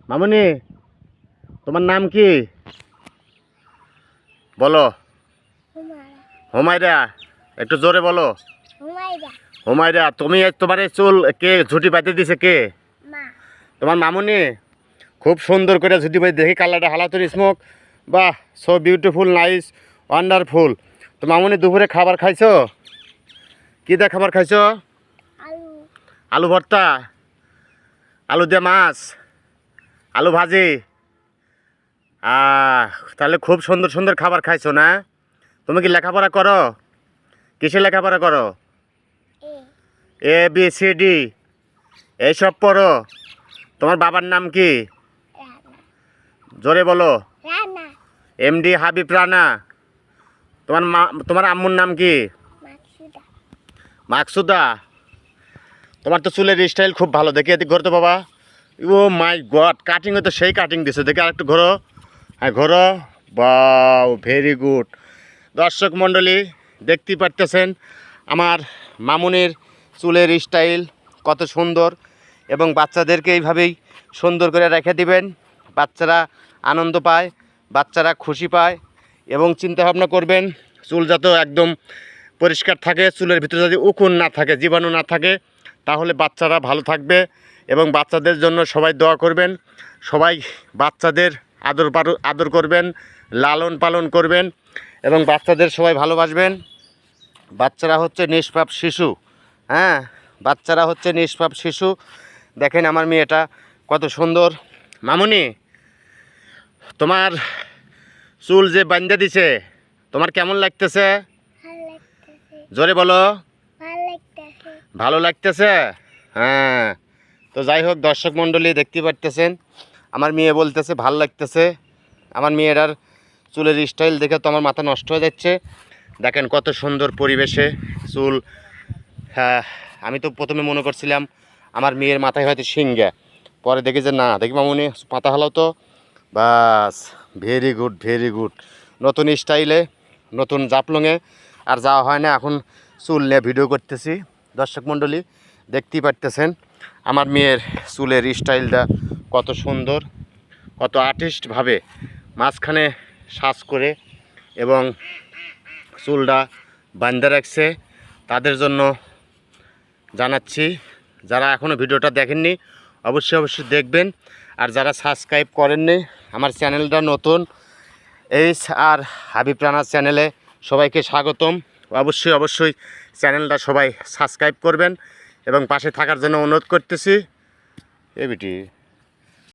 মামুনি, তোমার নাম কি বলো? হুমায়রা। একটু জোরে বলো। হুমায়রা, তুমি তোমার এই চুল কে ঝুটি বাঁধতে দিছে কে? তোমার মামুনি খুব সুন্দর করে ঝুটি বাঁধে, দেখি কালারটা হালাতুর স্মোক। বাহ, সো বিউটিফুল, নাইস, ওয়ান্ডারফুল। তো মামুনি দুপুরে খাবার খাইছো? কি দিয়ে খাবার খাইছো? আলু ভর্তা, আলু দিয়ে মাছ, আলু ভাজি। তাহলে খুব সুন্দর সুন্দর খাবার খাইছো না? তুমি কি লেখাপড়া করো? কিসে লেখাপড়া করো? ABCD এইসব পড়ো? তোমার বাবার নাম কি? জোরে বলো। MD হাবিব রানা। তোমার আম্মুর নাম কি? মাকসুদা। তোমার তো চুলের স্টাইল খুব ভালো, দেখি এদিক ঘুরতো বাবা। ও মাই গড, কাটিংয়ে তো সেই কাটিং দিছে, দেখি আর একটু ঘোরো। হ্যাঁ ঘোরো। বাও, ভেরি গুড। দর্শক মণ্ডলী, দেখতেই পারতেছেন আমার মামুনির চুলের স্টাইল কত সুন্দর, এবং বাচ্চাদেরকে এইভাবেই সুন্দর করে রেখে দিবেন। বাচ্চারা আনন্দ পায়, বাচ্চারা খুশি পায়, এবং চিন্তাভাবনা করবেন চুল যাতে একদম পরিষ্কার থাকে, চুলের ভিতরে যদি উকুন না থাকে, জীবাণু না থাকে, তাহলে বাচ্চারা ভালো থাকবে। এবং বাচ্চাদের জন্য সবাই দোয়া করবেন, সবাই বাচ্চাদের আদর করবেন, লালন পালন করবেন, এবং বাচ্চাদের সবাই ভালোবাসবেন। বাচ্চারা হচ্ছে নিষ্পাপ শিশু। হ্যাঁ, বাচ্চারা হচ্ছে নিষ্পাপ শিশু। দেখেন আমার মেয়েটা কত সুন্দর। মামুনি, তোমার চুল যে বান্ধা দিছে, তোমার কেমন লাগতেছে? জোরে বলো। ভালো লাগতেছে। হ্যাঁ, তো যাই হোক দর্শক মণ্ডলী, দেখতে পারতেছেন আমার মেয়ে বলতেছে ভাল লাগতেছে। আমার মেয়েটার চুলের স্টাইল দেখে তো আমার মাথা নষ্ট হয়ে যাচ্ছে। দেখেন কত সুন্দর পরিবেশে চুল। হ্যাঁ, আমি তো প্রথমে মনে করছিলাম আমার মেয়ের মাথায় হয়তো সিংহা, পরে দেখি যে না, দেখি মামুনি মাথা হালাও তো। বাস, ভেরি গুড, ভেরি গুড। নতুন স্টাইলে, নতুন জাপলংয়ে আর যাওয়া হয় না, এখন চুল নিয়ে ভিডিও করতেছি। দর্শক মণ্ডলী, দেখতেই পারতেছেন আমার মেয়ের চুলের স্টাইলটা কত সুন্দর, কত আর্টিস্টভাবে মাঝখানে সাজ করে এবং চুলটা বাঁধা রাখছে। তাদের জন্য জানাচ্ছি, যারা এখনও ভিডিওটা দেখেননি অবশ্যই অবশ্যই দেখবেন। আর যারা সাবস্ক্রাইব করেননি, আমার চ্যানেলটা নতুন, HR হাবিব রানা চ্যানেলে সবাইকে স্বাগতম। অবশ্যই অবশ্যই চ্যানেলটা সবাই সাবস্ক্রাইব করবেন এবং পাশে থাকার জন্য অনুরোধ করতেছি। এ বিটি।